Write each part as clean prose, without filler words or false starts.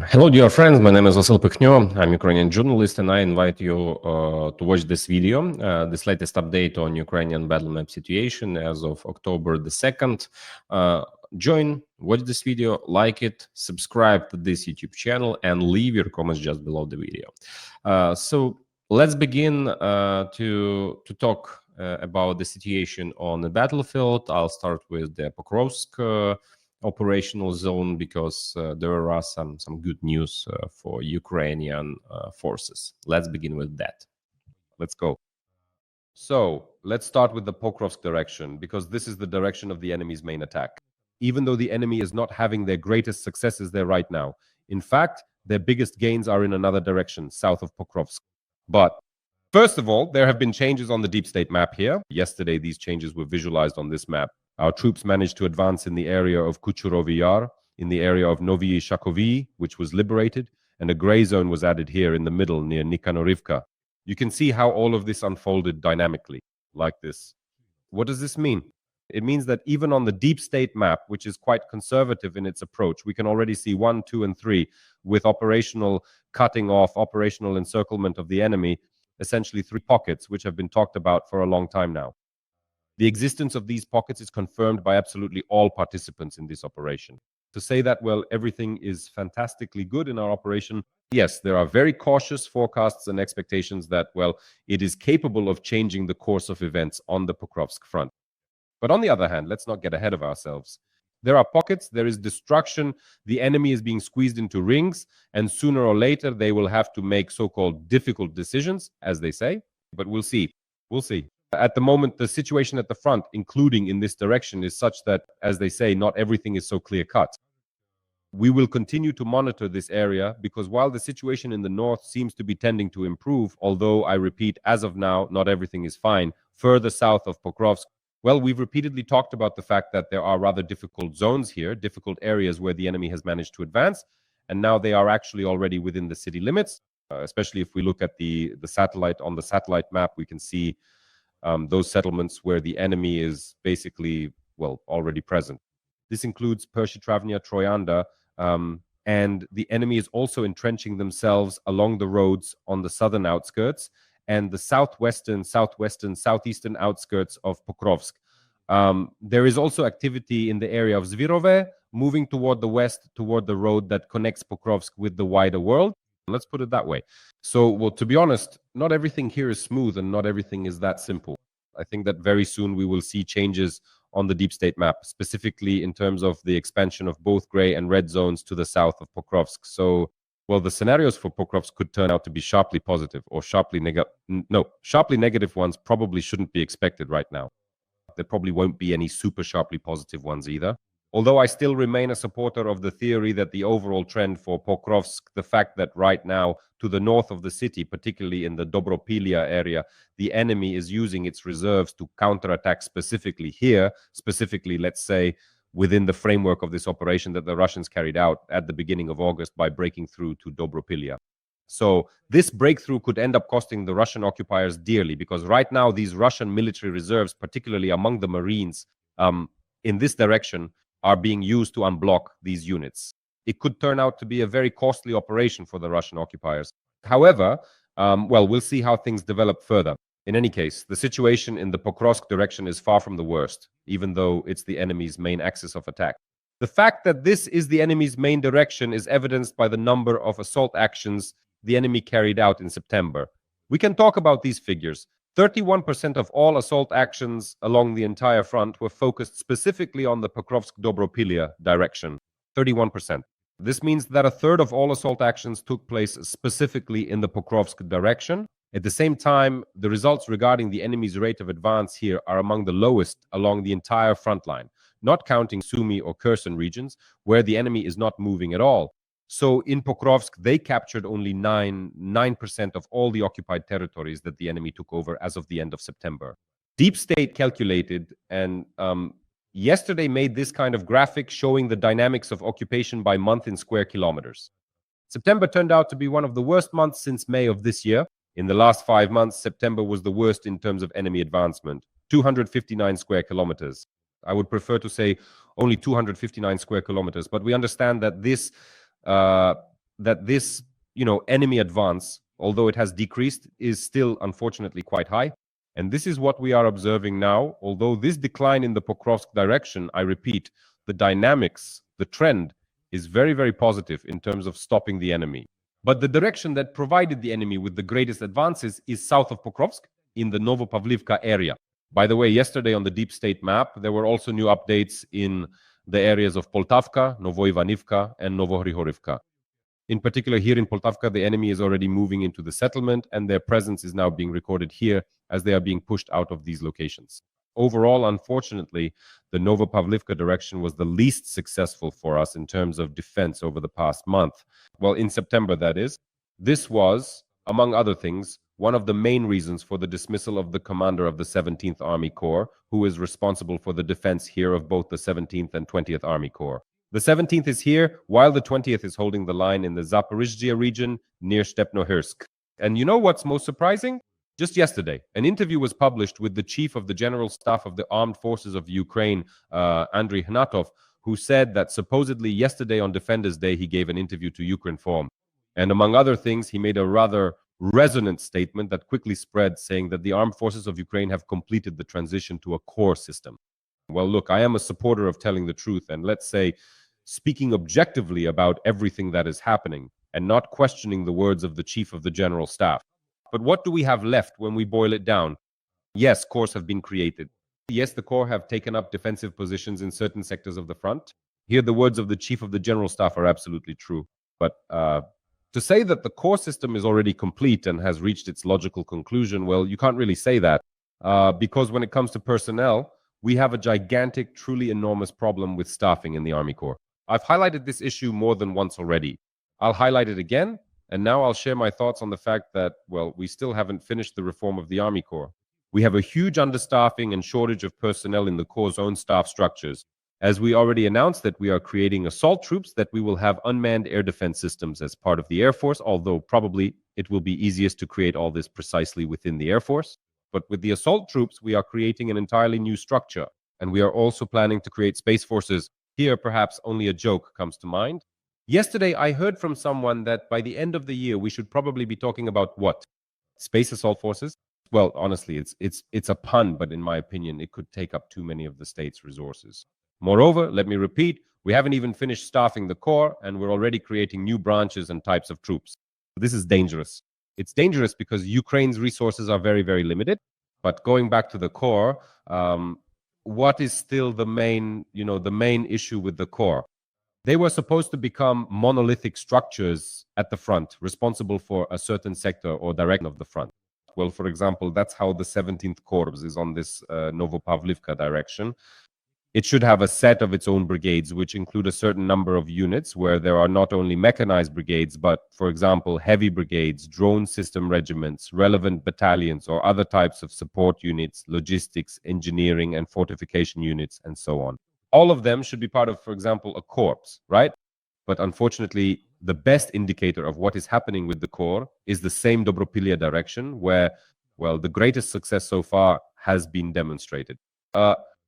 Hello, dear friends. My name is Vasyl Pekhnio. I'm a Ukrainian journalist, and I invite you to watch this video, this latest update on Ukrainian battle map situation as of October the 2nd. Join, watch this video, like it, subscribe to this YouTube channel, and leave your comments just below the video. So let's begin to talk about the situation on the battlefield. I'll start with the Pokrovsk operational zone because there are some good news for Ukrainian forces. Let's begin with that. Let's go. So let's start with the Pokrovsk direction because this is the direction of the enemy's main attack. Even though the enemy is not having their greatest successes there right now, in fact, their biggest gains are in another direction, south of Pokrovsk. But first of all, there have been changes on the deep state map here. Yesterday, these changes were visualized on this map. Our troops managed to advance in the area of Kuchurovy Yar, in the area of Novyi Shakovyi, which was liberated, and a gray zone was added here in the middle near Nikanorivka. You can see how all of this unfolded dynamically, like this. What does this mean? It means that even on the deep state map, which is quite conservative in its approach, we can already see 1, 2, and 3 with operational cutting off, operational encirclement of the enemy, essentially 3 pockets, which have been talked about for a long time now. The existence of these pockets is confirmed by absolutely all participants in this operation. To say that, well, everything is fantastically good in our operation, yes, there are very cautious forecasts and expectations that, well, it is capable of changing the course of events on the Pokrovsk front. But on the other hand, let's not get ahead of ourselves. There are pockets, there is destruction, the enemy is being squeezed into rings, and sooner or later they will have to make so-called difficult decisions, as they say. But we'll see. We'll see. At the moment, the situation at the front, including in this direction, is such that, as they say, not everything is so clear-cut. We will continue to monitor this area because while the situation in the north seems to be tending to improve, although I repeat, as of now, not everything is fine, further south of Pokrovsk, well, we've repeatedly talked about the fact that there are rather difficult zones here, difficult areas where the enemy has managed to advance, and now they are actually already within the city limits. Especially if we look at the satellite, on the satellite map, we can see those settlements where the enemy is basically, well, already present. This includes Pershitravnya, Troyanda, and the enemy is also entrenching themselves along the roads on the southern outskirts and the southeastern, southeastern outskirts of Pokrovsk. There is also activity in the area of Zvirove, moving toward the west, toward the road that connects Pokrovsk with the wider world. Let's put it that way. So, well, to be honest, not everything here is smooth and not everything is that simple. I think that very soon we will see changes on the deep state map, specifically in terms of the expansion of both gray and red zones to the south of Pokrovsk. So, well, the scenarios for Pokrovsk could turn out to be sharply positive or sharply negative ones probably shouldn't be expected right now. There probably won't be any super sharply positive ones either. Although I still remain a supporter of the theory that the overall trend for Pokrovsk, the fact that right now to the north of the city, particularly in the Dobropilya area, the enemy is using its reserves to counterattack specifically here, specifically, let's say, within the framework of this operation that the Russians carried out at the beginning of August by breaking through to Dobropilya. So this breakthrough could end up costing the Russian occupiers dearly because right now these Russian military reserves, particularly among the Marines, in this direction, are being used to unblock these units. It could turn out to be a very costly operation for the Russian occupiers. However, well, we'll see how things develop further. In any case, the situation in the Pokrovsk direction is far from the worst, even though it's the enemy's main axis of attack. The fact that this is the enemy's main direction is evidenced by the number of assault actions the enemy carried out in September. We can talk about these figures. 31% of all assault actions along the entire front were focused specifically on the Pokrovsk-Dobropilya direction. 31%. This means that a third of all assault actions took place specifically in the Pokrovsk direction. At the same time, the results regarding the enemy's rate of advance here are among the lowest along the entire front line, not counting Sumy or Kherson regions, where the enemy is not moving at all. So in Pokrovsk, they captured only 9% of all the occupied territories that the enemy took over as of the end of September. Deep State calculated and yesterday made this kind of graphic showing the dynamics of occupation by month in square kilometers. September turned out to be one of the worst months since May of this year. In the last 5 months, September was the worst in terms of enemy advancement, 259 square kilometers. I would prefer to say only 259 square kilometers, but we understand that this that this, enemy advance, although it has decreased, is still unfortunately quite high. And this is what we are observing now. Although this decline in the Pokrovsk direction, I repeat, the dynamics, the trend is very, very positive in terms of stopping the enemy. But the direction that provided the enemy with the greatest advances is south of Pokrovsk in the Novo Pavlivka area. By the way, yesterday on the deep state map, there were also new updates in the areas of Poltavka, Novoivanivka, and Novohrihorivka. In particular, here in Poltavka, the enemy is already moving into the settlement, and their presence is now being recorded here as they are being pushed out of these locations. Overall, unfortunately, the Novo Pavlivka direction was the least successful for us in terms of defense over the past month. Well, in September, that is. This was, among other things, one of the main reasons for the dismissal of the commander of the 17th Army Corps, who is responsible for the defense here of both the 17th and 20th Army Corps. The 17th is here, while the 20th is holding the line in the Zaporizhzhia region near Stepnohirsk. And you know what's most surprising? Just yesterday, an interview was published with the chief of the General Staff of the Armed Forces of Ukraine, Andriy Hnatov, who said that supposedly yesterday on Defenders Day, he gave an interview to Ukrinform. And among other things, he made a rather resonant statement that quickly spread, saying that the armed forces of Ukraine have completed the transition to a core system. Well, look, I am a supporter of telling the truth and, let's say, speaking objectively about everything that is happening and not questioning the words of the chief of the general staff. But what do we have left when we boil it down? Yes, corps have been created. Yes, the corps have taken up defensive positions in certain sectors of the front. Here, the words of the chief of the general staff are absolutely true. But to say that the core system is already complete and has reached its logical conclusion, well, you can't really say that because when it comes to personnel, we have a gigantic, truly enormous problem with staffing in the Army Corps. I've highlighted this issue more than once already. I'll highlight it again, and now I'll share my thoughts on the fact that, well, we still haven't finished the reform of the Army Corps. We have a huge understaffing and shortage of personnel in the Corps' own staff structures. As we already announced that we are creating assault troops, that we will have unmanned air defense systems as part of the Air Force, although probably it will be easiest to create all this precisely within the Air Force. But with the assault troops, we are creating an entirely new structure. And we are also planning to create space forces. Here, perhaps only a joke comes to mind. Yesterday, I heard from someone that by the end of the year, we should probably be talking about what? Space assault forces? Well, honestly, it's a pun, but in my opinion, it could take up too many of the state's resources. Moreover, let me repeat, we haven't even finished staffing the Corps, and we're already creating new branches and types of troops. This is dangerous. It's dangerous because Ukraine's resources are very, very limited. But going back to the Corps, what is still the main issue with the Corps? They were supposed to become monolithic structures at the front, responsible for a certain sector or direction of the front. Well, for example, that's how the 17th Corps is on this Novo Pavlivka direction. It should have a set of its own brigades, which include a certain number of units where there are not only mechanized brigades, but, for example, heavy brigades, drone system regiments, relevant battalions, or other types of support units, logistics, engineering, and fortification units, and so on. All of them should be part of, for example, a corps, right? But unfortunately, the best indicator of what is happening with the Corps is the same Dobropilya direction, where, well, the greatest success so far has been demonstrated.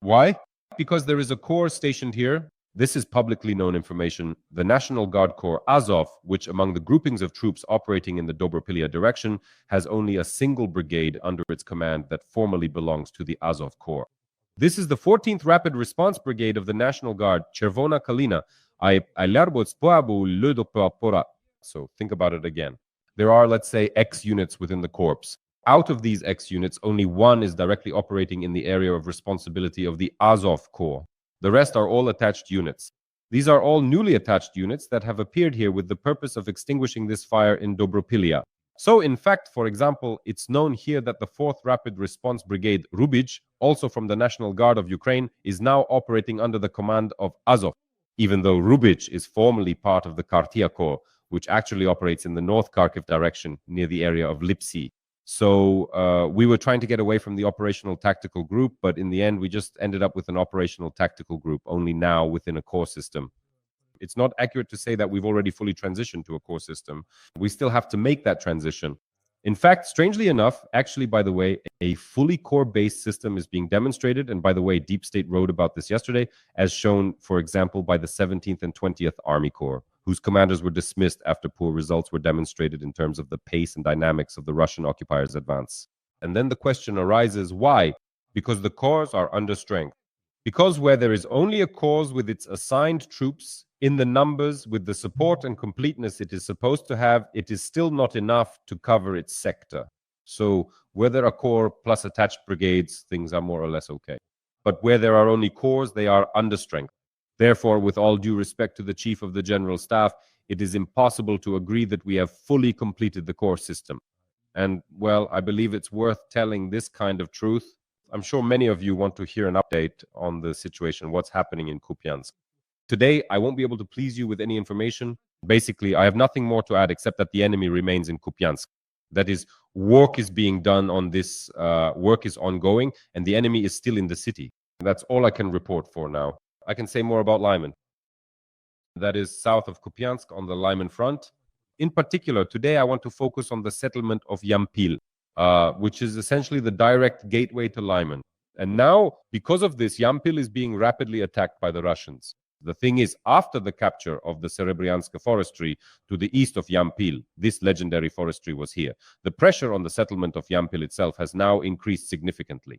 Why? Because there is a corps stationed here. This is publicly known information. The National Guard Corps Azov, which among the groupings of troops operating in the Dobropilya direction, has only a single brigade under its command that formally belongs to the Azov Corps. This is the 14th Rapid Response Brigade of the National Guard, Chervona Kalina. So think about it again. There are, let's say, X units within the corps. Out of these X units, only one is directly operating in the area of responsibility of the Azov Corps. The rest are all attached units. These are all newly attached units that have appeared here with the purpose of extinguishing this fire in Dobropilya. So, in fact, for example, it's known here that the 4th Rapid Response Brigade Rubij, also from the National Guard of Ukraine, is now operating under the command of Azov, even though Rubij is formerly part of the Kartia Corps, which actually operates in the North Kharkiv direction near the area of Lipsy. So we were trying to get away from the operational tactical group, but in the end, we just ended up with an operational tactical group, only now within a core system. It's not accurate to say that we've already fully transitioned to a core system. We still have to make that transition. In fact, strangely enough, actually, by the way, a fully core-based system is being demonstrated. And by the way, Deep State wrote about this yesterday, as shown, for example, by the 17th and 20th Army Corps, whose commanders were dismissed after poor results were demonstrated in terms of the pace and dynamics of the Russian occupiers' advance. And then the question arises, why? Because the corps are under strength. Because where there is only a corps with its assigned troops in the numbers, with the support and completeness it is supposed to have, it is still not enough to cover its sector. So where there are corps plus attached brigades, things are more or less okay. But where there are only corps, they are under strength. Therefore, with all due respect to the Chief of the General Staff, it is impossible to agree that we have fully completed the corps system. And, well, I believe it's worth telling this kind of truth. I'm sure many of you want to hear an update on the situation, what's happening in Kupiansk. Today, I won't be able to please you with any information. Basically, I have nothing more to add except that the enemy remains in Kupiansk. That is, work is being done on this, work is ongoing, and the enemy is still in the city. That's all I can report for now. I can say more about Lyman. That is south of Kupiansk on the Lyman front. In particular, today I want to focus on the settlement of Yampil, which is essentially the direct gateway to Lyman. And now, because of this, Yampil is being rapidly attacked by the Russians. The thing is, after the capture of the Serebryanska forestry to the east of Yampil, this legendary forestry was here, the pressure on the settlement of Yampil itself has now increased significantly.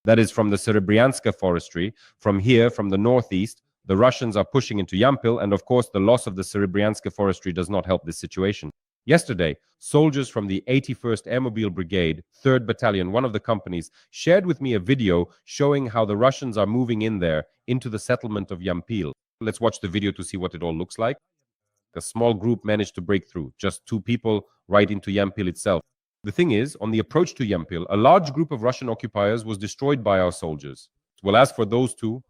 That is, from the Serebryanska forestry, from here, from the northeast, the Russians are pushing into Yampil, and of course, the loss of the Serebryanska forestry does not help this situation. Yesterday, soldiers from the 81st Airmobile Brigade, 3rd Battalion, one of the companies, shared with me a video showing how the Russians are moving in there into the settlement of Yampil. Let's watch the video to see what it all looks like. A small group managed to break through, just 2 people, right into Yampil itself. The thing is, on the approach to Yampil, a large group of Russian occupiers was destroyed by our soldiers. Well, as for those two,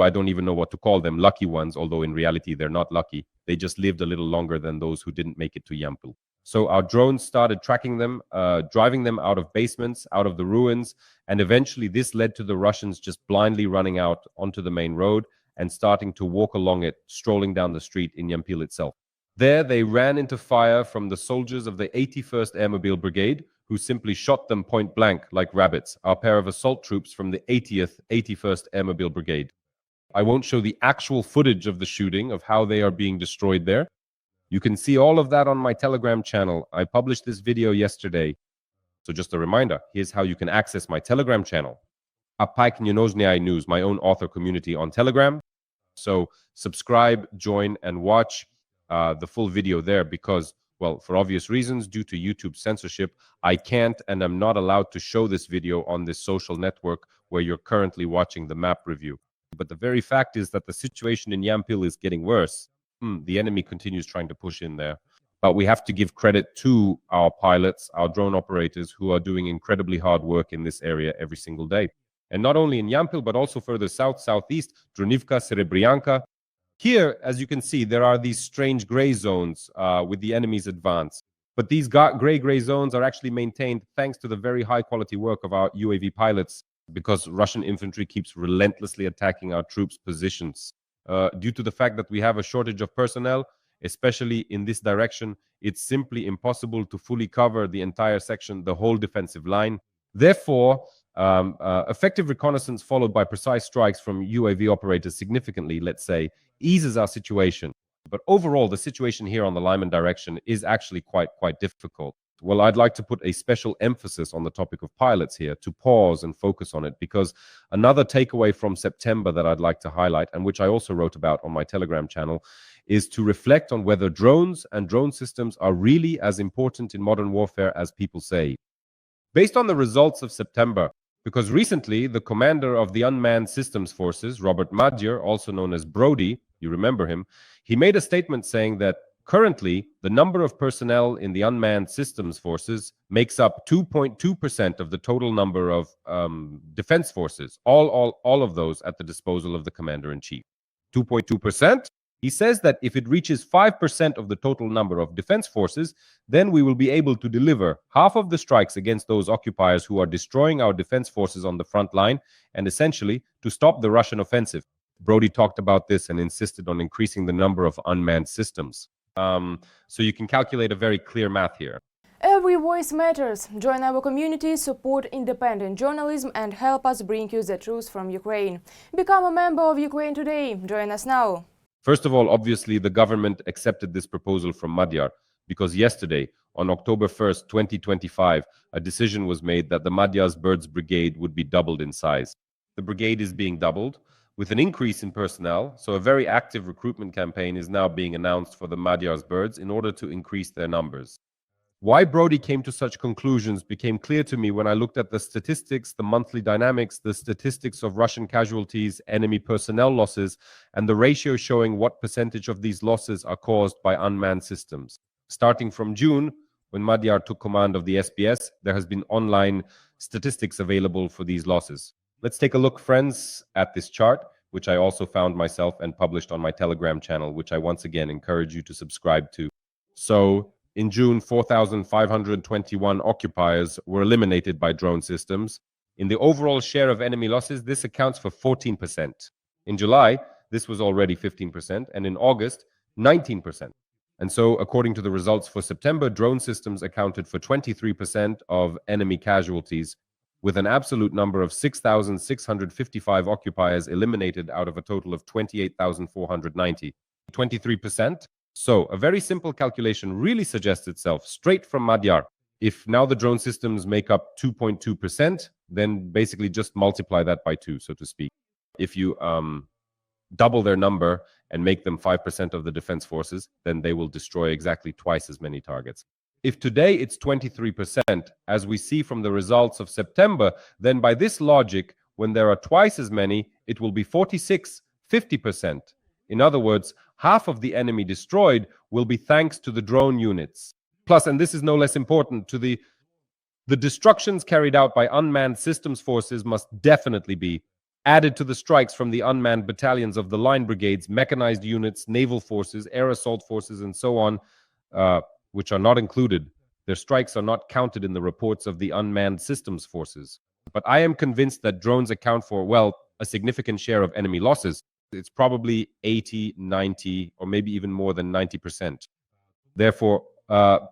I don't even know what to call them, lucky ones, although in reality they're not lucky. They just lived a little longer than those who didn't make it to Yampil. So our drones started tracking them, driving them out of basements, out of the ruins, and eventually this led to the Russians just blindly running out onto the main road and starting to walk along it, strolling down the street in Yampil itself. There they ran into fire from the soldiers of the 81st Airmobile Brigade, who simply shot them point blank like rabbits, our pair of assault troops from the 81st Airmobile Brigade. I won't show the actual footage of the shooting, of how they are being destroyed there. You can see all of that on my Telegram channel. I published this video yesterday. So just a reminder, here's how you can access my Telegram channel. Pekhnio News, my own author community on Telegram. So subscribe, join, and watch the full video there because, well, for obvious reasons, due to YouTube censorship, I can't and I'm not allowed to show this video on this social network where you're currently watching the map review. But the very fact is that the situation in Yampil is getting worse. The enemy continues trying to push in there. But we have to give credit to our pilots, our drone operators, who are doing incredibly hard work in this area every single day. And not only in Yampil, but also further south, southeast, Dronivka, Serebryanka. Here, as you can see, there are these strange gray zones with the enemy's advance. But these gray zones are actually maintained thanks to the very high quality work of our UAV pilots, because Russian infantry keeps relentlessly attacking our troops' positions. Due to the fact that we have a shortage of personnel, especially in this direction, it's simply impossible to fully cover the entire section, the whole defensive line. Therefore, effective reconnaissance followed by precise strikes from UAV operators significantly, let's say, eases our situation. But overall, the situation here on the Lyman direction is actually quite difficult. Well, I'd like to put a special emphasis on the topic of pilots here, to pause and focus on it, because another takeaway from September that I'd like to highlight, and which I also wrote about on my Telegram channel, is to reflect on whether drones and drone systems are really as important in modern warfare as people say. Based on the results of September, because recently the commander of the Unmanned Systems Forces, Robert Madjer, also known as Brody, you remember him, he made a statement saying that currently, the number of personnel in the Unmanned Systems Forces makes up 2.2% of the total number of defense forces, all of those at the disposal of the commander-in-chief. 2.2%? He says that if it reaches 5% of the total number of defense forces, then we will be able to deliver half of the strikes against those occupiers who are destroying our defense forces on the front line, and essentially to stop the Russian offensive. Brody talked about this and insisted on increasing the number of unmanned systems. So you can calculate a very clear math here. Every voice matters. Join our community, support independent journalism and help us bring you the truth from Ukraine. Become a member of Ukraine Today. Join us now. First of all, obviously, the government accepted this proposal from Magyar because yesterday, on October 1st, 2025, a decision was made that the Magyar's Birds Brigade would be doubled in size. The brigade is being doubled with an increase in personnel, so a very active recruitment campaign is now being announced for the Magyar's Birds in order to increase their numbers. Why Brody came to such conclusions became clear to me when I looked at the statistics, the monthly dynamics, the statistics of Russian casualties, enemy personnel losses, and the ratio showing what percentage of these losses are caused by unmanned systems. Starting from June, when Magyar took command of the SBS, there has been online statistics available for these losses. Let's take a look, friends, at this chart, which I also found myself and published on my Telegram channel, which I once again encourage you to subscribe to. So, in June, 4,521 occupiers were eliminated by drone systems. In the overall share of enemy losses, this accounts for 14%. In July, this was already 15%, and in August, 19%. And so, according to the results for September, drone systems accounted for 23% of enemy casualties, with an absolute number of 6,655 occupiers eliminated out of a total of 28,490. 23%. So, a very simple calculation really suggests itself straight from Magyar. If now the drone systems make up 2.2%, then basically just multiply that by 2, so to speak. If you double their number and make them 5% of the defense forces, then they will destroy exactly twice as many targets. If today it's 23%, as we see from the results of September, then by this logic, when there are twice as many, it will be 46, 50%. In other words, half of the enemy destroyed will be thanks to the drone units. Plus, and this is no less important, to the destructions carried out by unmanned systems forces must definitely be added to the strikes from the unmanned battalions of the line brigades, mechanized units, naval forces, air assault forces, and so on, which are not included. Their strikes are not counted in the reports of the unmanned systems forces. But I am convinced that drones account for, well, a significant share of enemy losses. It's probably 80, 90, or maybe even more than 90%. Therefore,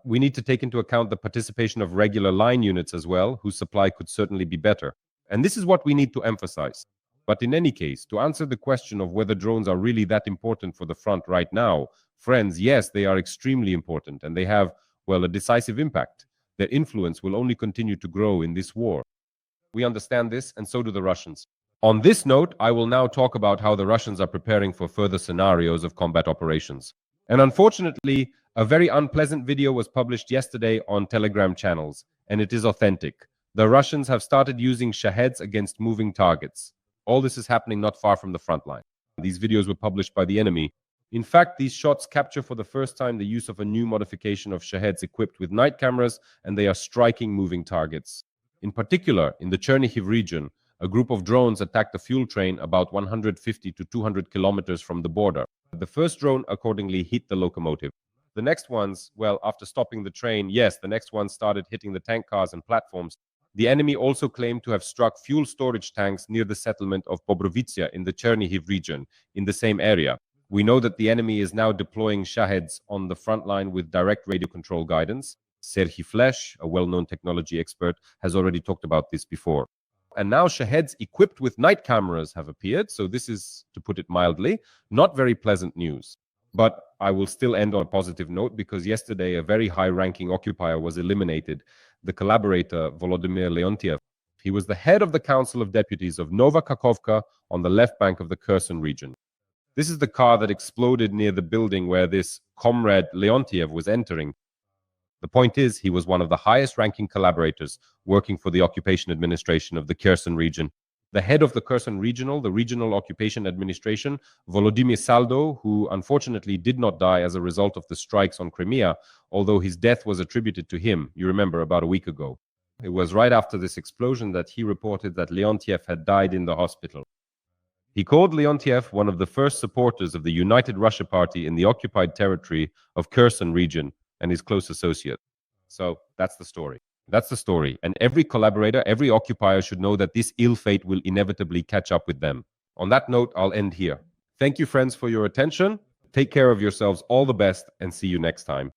we need to take into account the participation of regular line units as well, whose supply could certainly be better. And this is what we need to emphasize. But in any case, to answer the question of whether drones are really that important for the front right now, friends, yes, they are extremely important, and they have, well, a decisive impact. Their influence will only continue to grow in this war. We understand this, and so do the Russians. On this note, I will now talk about how the Russians are preparing for further scenarios of combat operations. And unfortunately, a very unpleasant video was published yesterday on Telegram channels, and it is authentic. The Russians have started using Shaheds against moving targets. All this is happening not far from the front line. These videos were published by the enemy. In fact, these shots capture for the first time the use of a new modification of Shaheds equipped with night cameras, and they are striking moving targets. In particular, in the Chernihiv region, a group of drones attacked a fuel train about 150 to 200 kilometers from the border. The first drone accordingly hit the locomotive. The next ones, well, after stopping the train, yes, the next ones started hitting the tank cars and platforms. The enemy also claimed to have struck fuel storage tanks near the settlement of Bobrovitsia in the Chernihiv region, in the same area. We know that the enemy is now deploying Shaheds on the front line with direct radio control guidance. Serhiy Flesh, a well-known technology expert, has already talked about this before. And now Shaheds equipped with night cameras have appeared, so this is, to put it mildly, not very pleasant news. But I will still end on a positive note, because yesterday a very high-ranking occupier was eliminated, the collaborator Volodymyr Leontiev. He was the head of the Council of Deputies of Novo Pavlivka on the left bank of the Kherson region. This is the car that exploded near the building where this comrade Leontiev was entering. The point is, he was one of the highest-ranking collaborators working for the occupation administration of the Kherson region. The head of the Kherson regional, the regional occupation administration, Volodymyr Saldo, who unfortunately did not die as a result of the strikes on Crimea, although his death was attributed to him, you remember, about a week ago. It was right after this explosion that he reported that Leontiev had died in the hospital. He called Leontiev one of the first supporters of the United Russia Party in the occupied territory of Kherson region and his close associate. So that's the story. That's the story. And every collaborator, every occupier should know that this ill fate will inevitably catch up with them. On that note, I'll end here. Thank you, friends, for your attention. Take care of yourselves. All the best, and see you next time.